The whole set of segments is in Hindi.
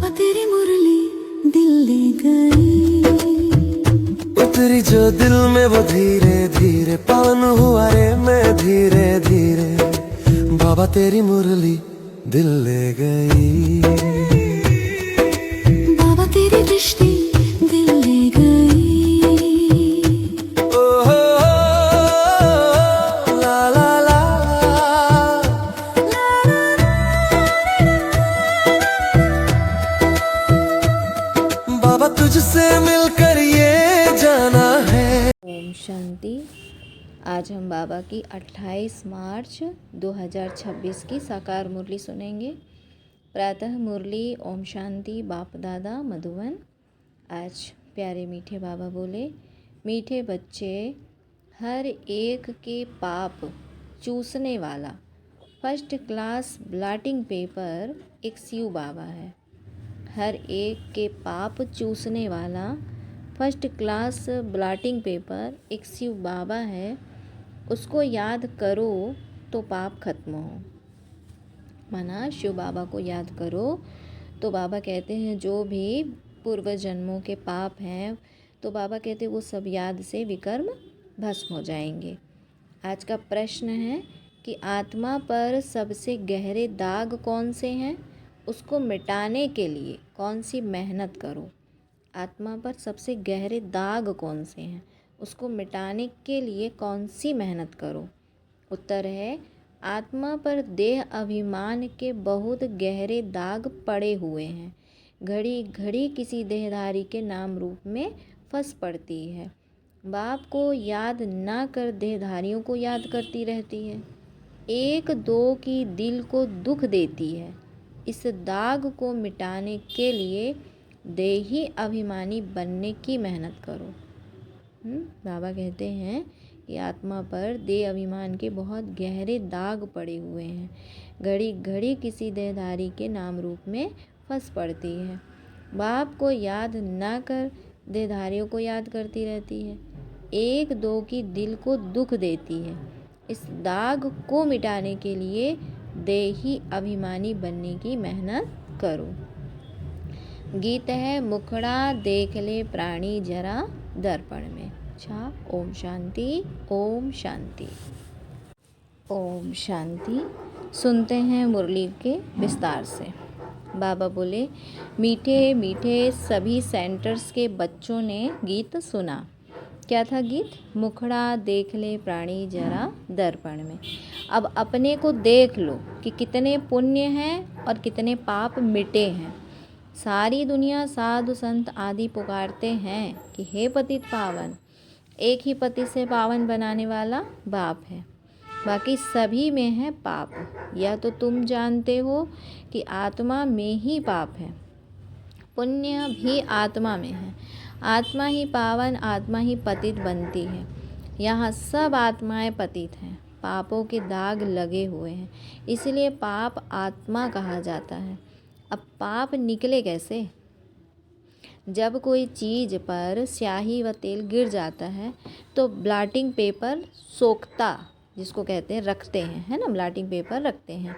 बाबा तेरी मुरली दिल ले गई, उतरी जो दिल में वो धीरे धीरे, पावन हुआ रे मैं धीरे धीरे। बाबा तेरी मुरली दिल ले गई, बाबा तेरी दृष्टि दिल ले गई। ओ हो ला ला ला। बाबा तुझसे मिलकर ये जाना है। ओम शांति। आज हम बाबा की 28 मार्च 2026 की साकार मुरली सुनेंगे। प्रातः मुरली ओम शांति बाप दादा मधुबन। आज प्यारे मीठे बाबा बोले, मीठे बच्चे, हर एक के पाप चूसने वाला फर्स्ट क्लास ब्लॉटिंग पेपर एक शिव बाबा है। हर एक के पाप चूसने वाला फर्स्ट क्लास ब्लॉटिंग पेपर एक शिव बाबा है। उसको याद करो तो पाप खत्म हो। माना शिव बाबा को याद करो तो बाबा कहते हैं जो भी पूर्व जन्मों के पाप हैं तो बाबा कहते हैं वो सब याद से विकर्म भस्म हो जाएंगे। आज का प्रश्न है कि आत्मा पर सबसे गहरे दाग कौन से हैं, उसको मिटाने के लिए कौन सी मेहनत करो। आत्मा पर सबसे गहरे दाग कौन से हैं, उसको मिटाने के लिए कौन सी मेहनत करो। उत्तर है, आत्मा पर देह अभिमान के बहुत गहरे दाग पड़े हुए हैं। घड़ी घड़ी किसी देहधारी के नाम रूप में फंस पड़ती है। बाप को याद ना कर देहधारियों को याद करती रहती है। एक दो की दिल को दुख देती है। इस दाग को मिटाने के लिए देही अभिमानी बनने की मेहनत करो। बाबा कहते हैं कि आत्मा पर देह अभिमान के बहुत गहरे दाग पड़े हुए हैं। घड़ी घड़ी किसी देहधारी के नाम रूप में फंस पड़ती है। बाप को याद ना कर देहधारियों को याद करती रहती है। एक दो की दिल को दुख देती है। इस दाग को मिटाने के लिए देही अभिमानी बनने की मेहनत करो। गीत है, मुखड़ा देख ले प्राणी जरा दर्पण में। अच्छा, ओम शांति ओम शांति ओम शांति। सुनते हैं मुरली के विस्तार से। बाबा बोले, मीठे मीठे सभी सेंटर्स के बच्चों ने गीत सुना। क्या था गीत? मुखड़ा देख ले प्राणी जरा दर्पण में। अब अपने को देख लो कि कितने पुण्य हैं और कितने पाप मिटे हैं। सारी दुनिया साधु संत आदि पुकारते हैं कि हे पतित पावन। एक ही पति से पावन बनाने वाला बाप है, बाकी सभी में है पाप। यह तो तुम जानते हो कि आत्मा में ही पाप है, पुण्य भी आत्मा में है। आत्मा ही पावन, आत्मा ही पतित बनती है। यहाँ सब आत्माएं पतित हैं, पापों के दाग लगे हुए हैं, इसलिए पाप आत्मा कहा जाता है। अब पाप निकले कैसे? जब कोई चीज़ पर स्याही व तेल गिर जाता है तो ब्लॉटिंग पेपर सोखता, जिसको कहते हैं रखते हैं, है ना, ब्लॉटिंग पेपर रखते हैं,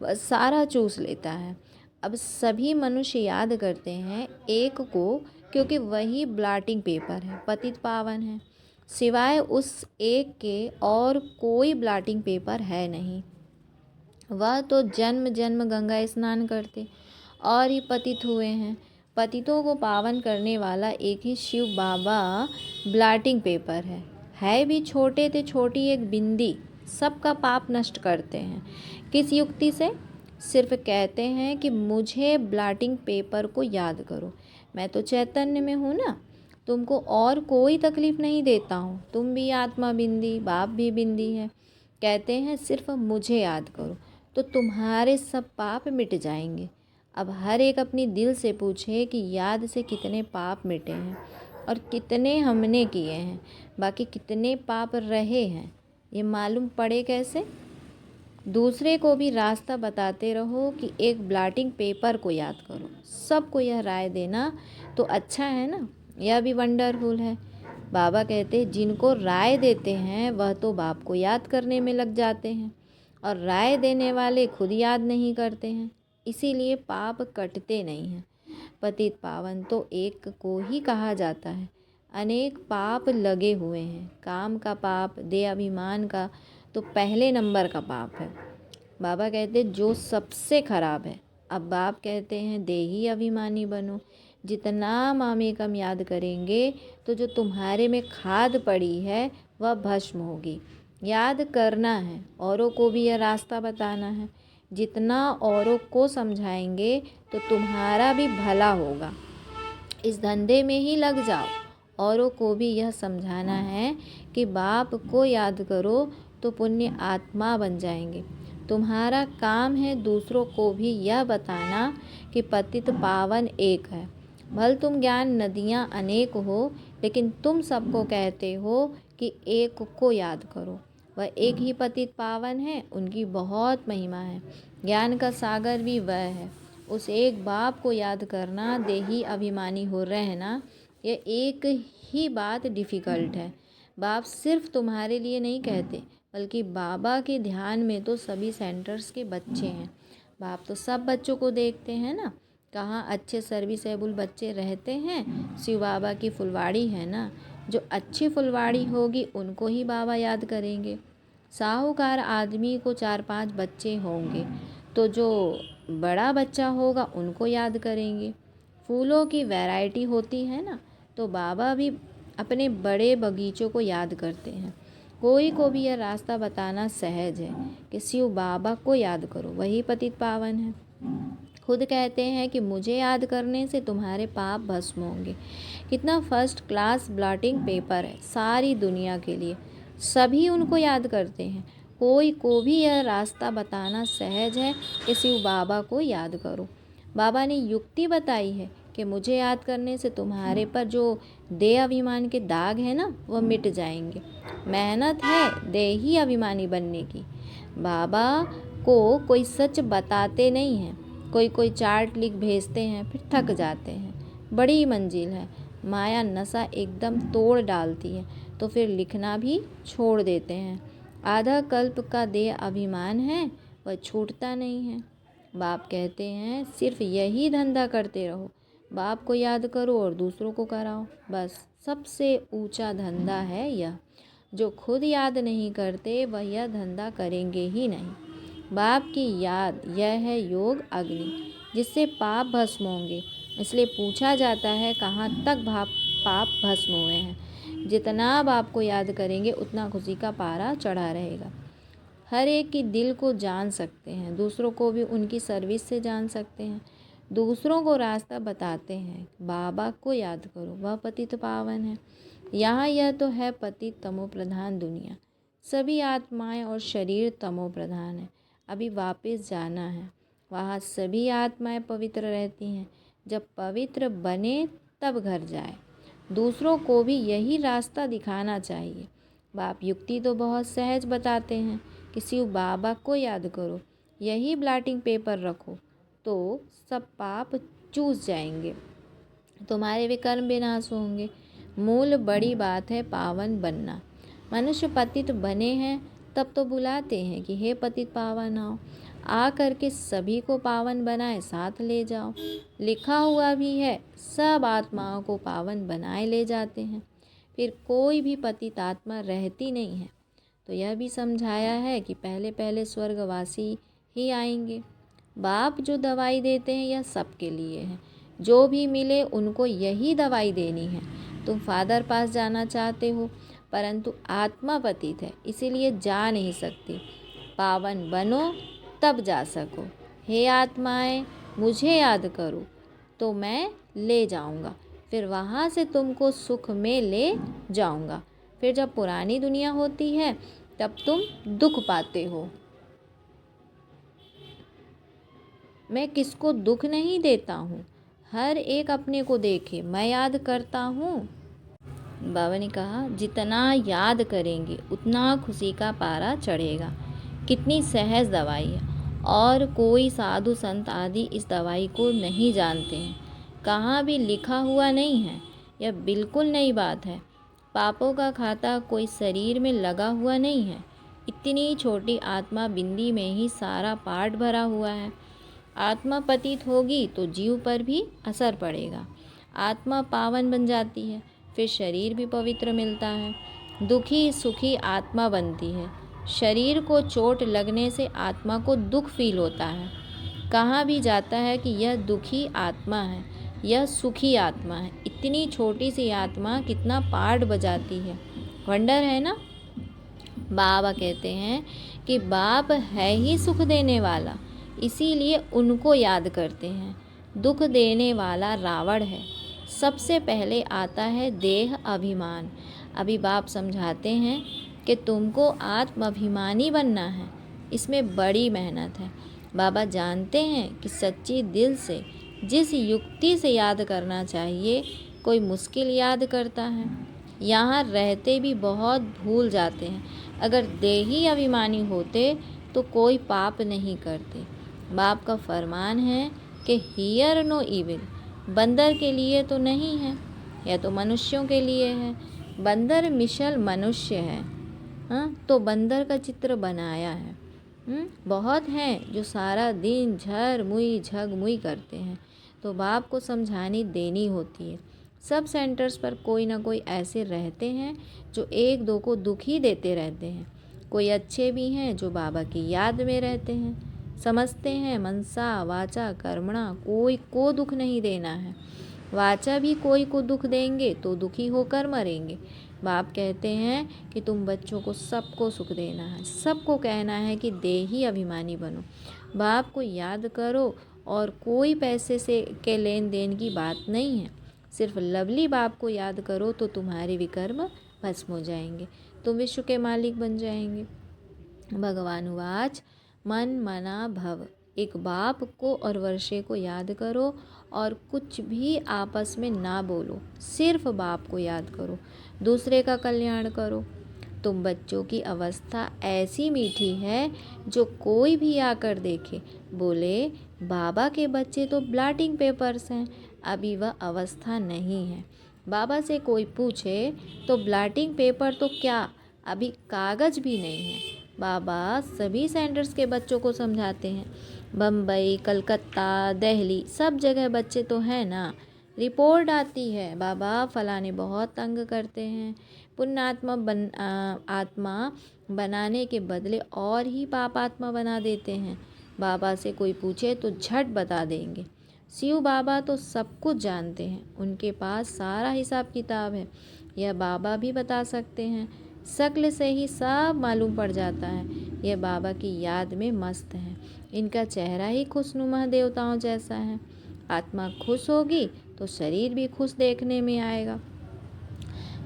वह सारा चूस लेता है। अब सभी मनुष्य याद करते हैं एक को, क्योंकि वही ब्लॉटिंग पेपर है, पतित पावन है। सिवाय उस एक के और कोई ब्लॉटिंग पेपर है नहीं। वह तो जन्म जन्म गंगा स्नान करते और ही पतित हुए हैं। पतितों को पावन करने वाला एक ही शिव बाबा ब्लॉटिंग पेपर है भी छोटे से छोटी एक बिंदी सबका पाप नष्ट करते हैं। किस युक्ति से? सिर्फ कहते हैं कि मुझे ब्लॉटिंग पेपर को याद करो, मैं तो चैतन्य में हूँ ना, तुमको और कोई तकलीफ़ नहीं देता हूँ, तुम भी आत्मा बिंदी, बाप भी बिंदी है। कहते हैं सिर्फ मुझे याद करो तो तुम्हारे सब पाप मिट जाएंगे। अब हर एक अपनी दिल से पूछे कि याद से कितने पाप मिटे हैं और कितने हमने किए हैं, बाकी कितने पाप रहे हैं, ये मालूम पड़े कैसे? दूसरे को भी रास्ता बताते रहो कि एक ब्लॉटिंग पेपर को याद करो। सबको यह राय देना तो अच्छा है ना, यह भी वंडरफुल है। बाबा कहते जिनको राय देते हैं वह तो बाप को याद करने में लग जाते हैं और राय देने वाले खुद याद नहीं करते हैं, इसीलिए पाप कटते नहीं हैं। पतित पावन तो एक को ही कहा जाता है। अनेक पाप लगे हुए हैं। काम का पाप, देह अभिमान का तो पहले नंबर का पाप है। बाबा कहते हैं जो सबसे खराब है। अब बाप कहते हैं देही अभिमानी बनो। जितना मामेकम याद करेंगे तो जो तुम्हारे में खाद पड़ी है वह भस्म होगी। याद करना है, औरों को भी यह रास्ता बताना है। जितना औरों को समझाएंगे तो तुम्हारा भी भला होगा। इस धंधे में ही लग जाओ। औरों को भी यह समझाना है कि बाप को याद करो तो पुण्य आत्मा बन जाएंगे। तुम्हारा काम है दूसरों को भी यह बताना कि पतित पावन एक है। भल तुम ज्ञान नदियाँ अनेक हो, लेकिन तुम सबको कहते हो कि एक को याद करो। वह एक ही पतित पावन है, उनकी बहुत महिमा है। ज्ञान का सागर भी वह है। उस एक बाप को याद करना, देही अभिमानी हो रहना, यह एक ही बात डिफ़िकल्ट है। बाप सिर्फ तुम्हारे लिए नहीं कहते, बल्कि बाबा के ध्यान में तो सभी सेंटर्स के बच्चे हैं। बाप तो सब बच्चों को देखते हैं ना। कहाँ अच्छे सर्विसेबल बच्चे रहते हैं, शिव बाबा की फुलवाड़ी है ना। जो अच्छी फुलवाड़ी होगी उनको ही बाबा याद करेंगे। साहूकार आदमी को 4-5 बच्चे होंगे तो जो बड़ा बच्चा होगा उनको याद करेंगे। फूलों की वैरायटी होती है ना, तो बाबा भी अपने बड़े बगीचों को याद करते हैं। कोई को भी यह रास्ता बताना सहज है कि शिव बाबा को याद करो, वही पतित पावन है। खुद कहते हैं कि मुझे याद करने से तुम्हारे पाप भस्म होंगे। कितना फर्स्ट क्लास ब्लॉटिंग पेपर है सारी दुनिया के लिए। सभी उनको याद करते हैं। कोई को भी यह रास्ता बताना सहज है कि शिव बाबा को याद करो। बाबा ने युक्ति बताई है कि मुझे याद करने से तुम्हारे पर जो देह अभिमान के दाग है ना, वह मिट जाएंगे। मेहनत है देही अभिमानी बनने की। बाबा को कोई सच बताते नहीं हैं। कोई चार्ट लिख भेजते हैं, फिर थक जाते हैं। बड़ी मंजिल है। माया नशा एकदम तोड़ डालती है तो फिर लिखना भी छोड़ देते हैं। आधा कल्प का देह अभिमान है, वह छूटता नहीं है। बाप कहते हैं सिर्फ यही धंधा करते रहो। बाप को याद करो और दूसरों को कराओ। बस सबसे ऊंचा धंधा है यह। जो खुद याद नहीं करते वह यह धंधा करेंगे ही नहीं। बाप की याद यह है योग अग्नि, जिससे पाप भस्म होंगे। इसलिए पूछा जाता है कहाँ तक पाप भस्म हुए हैं। जितना बाप को याद करेंगे उतना खुशी का पारा चढ़ा रहेगा। हर एक की दिल को जान सकते हैं, दूसरों को भी उनकी सर्विस से जान सकते हैं। दूसरों को रास्ता बताते हैं। बाबा को याद करो, वह पतित पावन है। यहाँ यह तो है पतित तमो प्रधान दुनिया। सभी आत्माएं और शरीर तमो प्रधान है। अभी वापस जाना है। वहाँ सभी आत्माएं पवित्र रहती हैं। जब पवित्र बने तब घर जाए। दूसरों को भी यही रास्ता दिखाना चाहिए। बाप युक्ति तो बहुत सहज बताते हैं कि शिव बाबा को याद करो, यही ब्लॉटिंग पेपर रखो तो सब पाप चूस जाएंगे, तुम्हारे विकर्म विनाश होंगे। मूल बड़ी बात है पावन बनना। मनुष्य पतित बने हैं तब तो बुलाते हैं कि हे पतित पावन आओ। आ करके सभी को पावन बनाए साथ ले जाओ। लिखा हुआ भी है सब आत्माओं को पावन बनाए ले जाते हैं। फिर कोई भी पतित आत्मा रहती नहीं है। तो यह भी समझाया है कि पहले पहले स्वर्गवासी ही आएंगे। बाप जो दवाई देते हैं यह सबके लिए है। जो भी मिले उनको यही दवाई देनी है। तुम फादर पास जाना चाहते हो परंतु आत्मा पतित है, इसीलिए जा नहीं सकती। पावन बनो तब जा सको। हे आत्माएं, मुझे याद करो तो मैं ले जाऊंगा। फिर वहाँ से तुमको सुख में ले जाऊंगा। फिर जब पुरानी दुनिया होती है तब तुम दुख पाते हो। मैं किसको दुख नहीं देता हूँ, हर एक अपने को देखे, मैं याद करता हूँ। बाबा ने कहा जितना याद करेंगे उतना खुशी का पारा चढ़ेगा। कितनी सहज दवाई है। और कोई साधु संत आदि इस दवाई को नहीं जानते हैं। कहाँ भी लिखा हुआ नहीं है। यह बिल्कुल नई बात है। पापों का खाता कोई शरीर में लगा हुआ नहीं है। इतनी छोटी आत्मा बिंदी में ही सारा पाठ भरा हुआ है। आत्मा पतित होगी तो जीव पर भी असर पड़ेगा। आत्मा पावन बन जाती है, फिर शरीर भी पवित्र मिलता है। दुखी सुखी आत्मा बनती है। शरीर को चोट लगने से आत्मा को दुख फील होता है। कहा भी जाता है कि यह दुखी आत्मा है, यह सुखी आत्मा है। इतनी छोटी सी आत्मा कितना पार्ट बजाती है, वंडर है ना। बाबा कहते हैं कि बाप है ही सुख देने वाला, इसीलिए उनको याद करते हैं। दुख देने वाला रावण है। सबसे पहले आता है देह अभिमान। अभी बाप समझाते हैं कि तुमको आत्माभिमानी बनना है, इसमें बड़ी मेहनत है। बाबा जानते हैं कि सच्ची दिल से जिस युक्ति से याद करना चाहिए, कोई मुश्किल याद करता है। यहाँ रहते भी बहुत भूल जाते हैं। अगर देही अभिमानी होते तो कोई पाप नहीं करते। बाप का फरमान है कि हियर नो इविल। बंदर के लिए तो नहीं है, यह तो मनुष्यों के लिए है। बंदर मिशल मनुष्य है, हाँ, तो बंदर का चित्र बनाया है। बहुत हैं जो सारा दिन झर मुई झग मुई करते हैं, तो बाप को समझानी देनी होती है। सब सेंटर्स पर कोई ना कोई ऐसे रहते हैं जो एक दो को दुख ही देते रहते हैं। कोई अच्छे भी हैं जो बाबा की याद में रहते हैं, समझते हैं मनसा वाचा कर्मणा कोई को दुख नहीं देना है। वाचा भी कोई को दुख देंगे तो दुखी होकर मरेंगे। बाप कहते हैं कि तुम बच्चों को सबको सुख देना है, सबको कहना है कि देही अभिमानी बनो, बाप को याद करो। और कोई पैसे से के लेन देन की बात नहीं है, सिर्फ लवली बाप को याद करो तो तुम्हारे विकर्म भस्म हो जाएंगे, तुम विश्व के मालिक बन जाएंगे। भगवान वाच मन मना भव। एक बाप को और वर्षे को याद करो और कुछ भी आपस में ना बोलो, सिर्फ बाप को याद करो, दूसरे का कल्याण करो। तुम बच्चों की अवस्था ऐसी मीठी है जो कोई भी आकर देखे बोले बाबा के बच्चे तो ब्लॉटिंग पेपर्स हैं, अभी वह अवस्था नहीं है। बाबा से कोई पूछे तो ब्लॉटिंग पेपर तो क्या, अभी कागज़ भी नहीं है। बाबा सभी सेंटर्स के बच्चों को समझाते हैं, बम्बई कलकत्ता दिल्ली सब जगह बच्चे तो हैं ना। रिपोर्ट आती है बाबा फलाने बहुत तंग करते हैं, पुण्यात्मा आत्मा बनाने के बदले और ही पाप आत्मा बना देते हैं। बाबा से कोई पूछे तो झट बता देंगे। शिव बाबा तो सब कुछ जानते हैं, उनके पास सारा हिसाब किताब है, यह बाबा भी बता सकते हैं। शक्ल से ही सब मालूम पड़ जाता है, यह बाबा की याद में मस्त है। इनका चेहरा ही खुशनुमा देवताओं जैसा है। आत्मा खुश होगी तो शरीर भी खुश देखने में आएगा।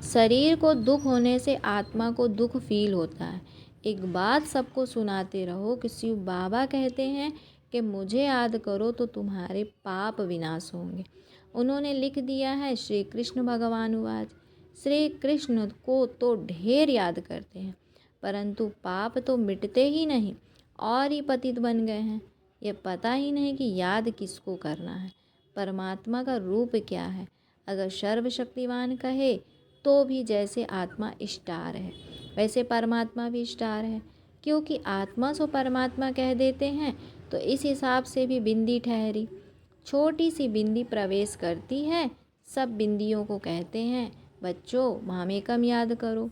शरीर को दुख होने से आत्मा को दुख फील होता है। एक बात सबको सुनाते रहो कि शिव बाबा कहते हैं कि मुझे याद करो तो तुम्हारे पाप विनाश होंगे। उन्होंने लिख दिया है श्री कृष्ण भगवान वाच। श्री कृष्ण को तो ढेर याद करते हैं, परंतु पाप तो मिटते ही नहीं और ही पतित बन गए हैं। ये पता ही नहीं कि याद किसको करना है, परमात्मा का रूप क्या है। अगर सर्वशक्तिमान कहे तो भी जैसे आत्मा स्टार है वैसे परमात्मा भी स्टार है, क्योंकि आत्मा सो परमात्मा कह देते हैं तो इस हिसाब से भी बिंदी ठहरी। छोटी सी बिंदी प्रवेश करती है, सब बिंदियों को कहते हैं बच्चों मामेकम याद करो।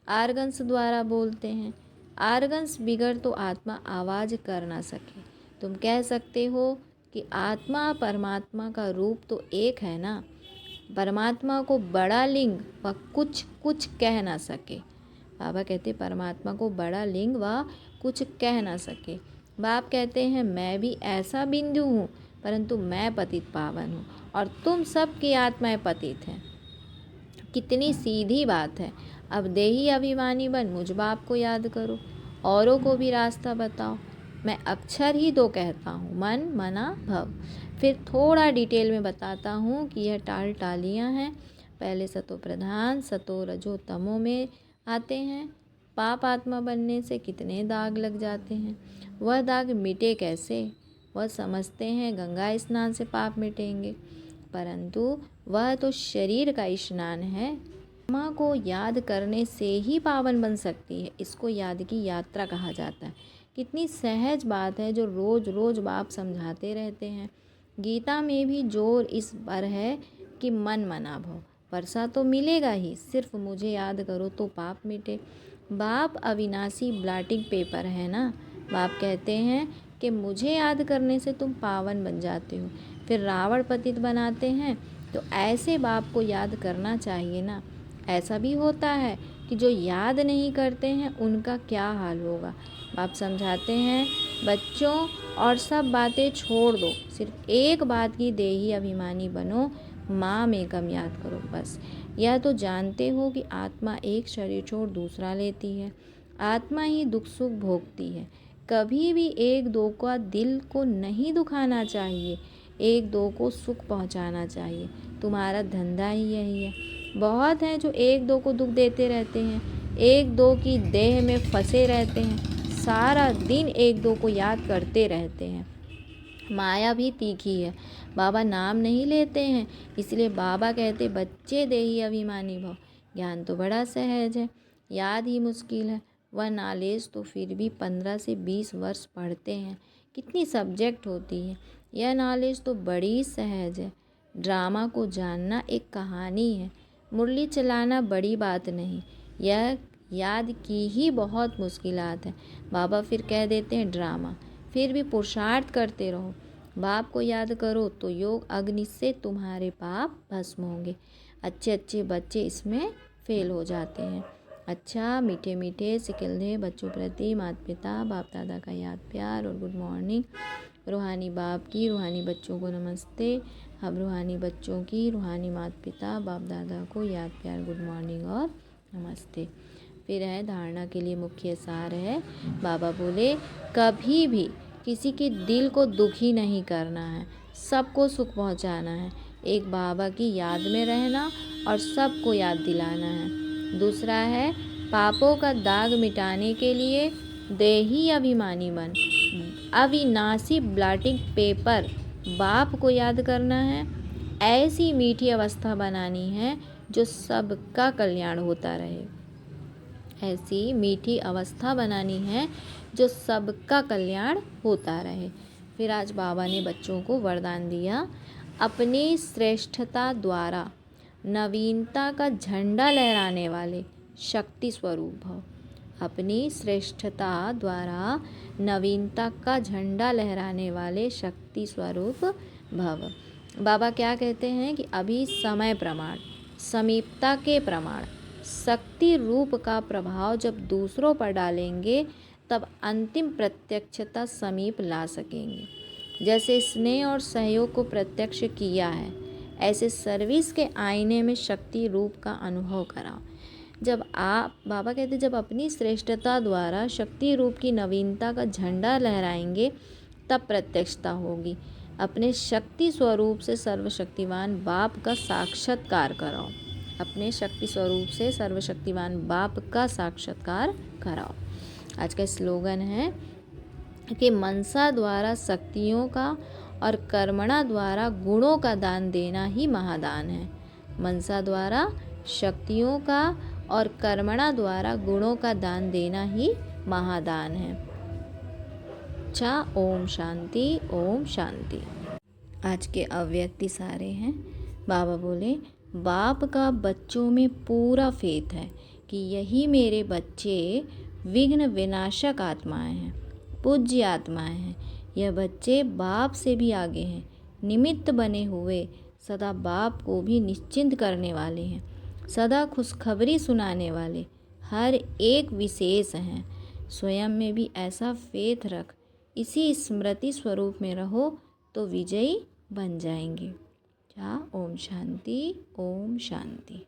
आर्गन्स द्वारा बोलते हैं, आर्गन्स बिगड़ तो आत्मा आवाज़ कर ना सके। तुम कह सकते हो कि आत्मा परमात्मा का रूप तो एक है ना। परमात्मा को बड़ा लिंग व कुछ कह ना सके। बाबा कहते परमात्मा को बड़ा लिंग व कुछ कह ना सके। बाप कहते हैं मैं भी ऐसा बिंदु हूँ, परंतु मैं पतित पावन हूँ और तुम सब की आत्माएं पतित हैं। कितनी सीधी बात है। अब देही अभिमानी बन मुझ बाप को याद करो, औरों को भी रास्ता बताओ। मैं अक्षर ही दो कहता हूँ, मन मना भव। फिर थोड़ा डिटेल में बताता हूँ कि यह टाल टालियाँ हैं। पहले सतो प्रधान सतो रजो तमो में आते हैं। पाप आत्मा बनने से कितने दाग लग जाते हैं, वह दाग मिटे कैसे। वह समझते हैं गंगा स्नान से पाप मिटेंगे, परंतु वह तो शरीर का स्नान है। आत्मा को याद करने से ही पावन बन सकती है। इसको याद की यात्रा कहा जाता है। कितनी सहज बात है जो रोज़ रोज़ बाप समझाते रहते हैं। गीता में भी जोर इस पर है कि मन मना भव, वर्षा तो मिलेगा ही, सिर्फ मुझे याद करो तो पाप मिटे। बाप अविनाशी ब्लॉटिंग पेपर है ना। बाप कहते हैं कि मुझे याद करने से तुम पावन बन जाते हो। फिर रावण पतित बनाते हैं, तो ऐसे बाप को याद करना चाहिए ना। ऐसा भी होता है कि जो याद नहीं करते हैं उनका क्या हाल होगा। बाप समझाते हैं, बच्चों और सब बातें छोड़ दो, सिर्फ एक बात की देही अभिमानी बनो, माँ में कम याद करो बस। यह तो जानते हो कि आत्मा एक शरीर छोड़ दूसरा लेती है, आत्मा ही दुख सुख भोगती है। कभी भी एक दो का दिल को नहीं दुखाना चाहिए, एक दो को सुख पहुंचाना चाहिए। तुम्हारा धंधा ही यही है। बहुत हैं जो एक दो को दुख देते रहते हैं, एक दो की देह में फंसे रहते हैं, सारा दिन एक दो को याद करते रहते हैं। माया भी तीखी है, बाबा नाम नहीं लेते हैं, इसलिए बाबा कहते बच्चे देही अभिमानी भव। ज्ञान तो बड़ा सहज है, याद ही मुश्किल है। वह नॉलेज तो फिर भी 15 से 20 वर्ष पढ़ते हैं, कितनी सब्जेक्ट होती है। यह नॉलेज तो बड़ी सहज है। ड्रामा को जानना एक कहानी है, मुरली चलाना बड़ी बात नहीं, यह याद की ही बहुत मुश्किलात है। बाबा फिर कह देते हैं ड्रामा, फिर भी पुरुषार्थ करते रहो, बाप को याद करो तो योग अग्नि से तुम्हारे पाप भस्म होंगे। अच्छे अच्छे बच्चे इसमें फेल हो जाते हैं। अच्छा, मीठे मीठे सिकिलधे बच्चों प्रति माता पिता बाप दादा का याद प्यार और गुड मॉर्निंग। रूहानी बाप की रूहानी बच्चों को नमस्ते। हम रूहानी बच्चों की रूहानी माता पिता बाप दादा को याद प्यार गुड मॉर्निंग और नमस्ते। फिर है धारणा के लिए मुख्य सार है। बाबा बोले कभी भी किसी के दिल को दुखी नहीं करना है, सबको सुख पहुंचाना है। एक बाबा की याद में रहना और सबको याद दिलाना है। दूसरा है पापों का दाग मिटाने के लिए देही अभिमानी बन, अविनाशी ब्लॉटिंग पेपर बाप को याद करना है। ऐसी मीठी अवस्था बनानी है जो सबका कल्याण होता रहे, ऐसी मीठी अवस्था बनानी है जो सबका कल्याण होता रहे। फिर आज बाबा ने बच्चों को वरदान दिया, अपनी श्रेष्ठता द्वारा नवीनता का झंडा लहराने वाले शक्ति स्वरूप भव। अपनी श्रेष्ठता द्वारा नवीनता का झंडा लहराने वाले शक्ति स्वरूप भव। बाबा क्या कहते हैं कि अभी समय प्रमाण, समीपता के प्रमाण, शक्ति रूप का प्रभाव जब दूसरों पर डालेंगे तब अंतिम प्रत्यक्षता समीप ला सकेंगे। जैसे स्नेह और सहयोग को प्रत्यक्ष किया है, ऐसे सर्विस के आईने में शक्ति रूप का अनुभव कराओ। जब आप बाबा कहते जब अपनी श्रेष्ठता द्वारा शक्ति रूप की नवीनता का झंडा लहराएंगे तब प्रत्यक्षता होगी। अपने शक्ति स्वरूप से सर्वशक्तिवान बाप का साक्षात्कार कराओ, अपने शक्ति स्वरूप से सर्वशक्तिवान बाप का साक्षात्कार कराओ। आज का स्लोगन है कि मनसा द्वारा शक्तियों का और कर्मणा द्वारा गुणों का दान देना ही महादान है। मनसा द्वारा शक्तियों का और कर्मणा द्वारा गुणों का दान देना ही महादान है। अच्छा, ओम शांति, ओम शांति। आज के अव्यक्ति सारे हैं। बाबा बोले बाप का बच्चों में पूरा फेथ है कि यही मेरे बच्चे विघ्न विनाशक आत्माएं हैं, पूज्य आत्माएं हैं। यह बच्चे बाप से भी आगे हैं, निमित्त बने हुए सदा बाप को भी निश्चिंत करने वाले हैं, सदा खुशखबरी सुनाने वाले हर एक विशेष हैं। स्वयं में भी ऐसा फेथ रख, इसी स्मृति स्वरूप में रहो तो विजयी बन जाएंगे। क्या ओम शांति, ओम शांति।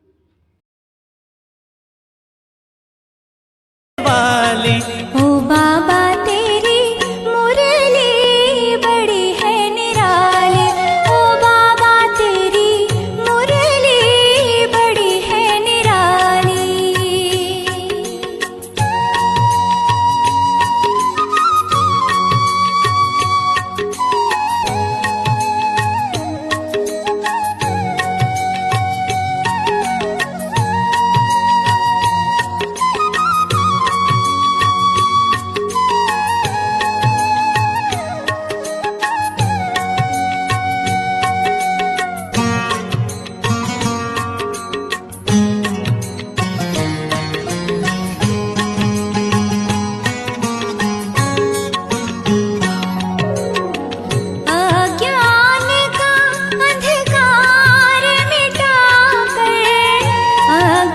ओ बाबा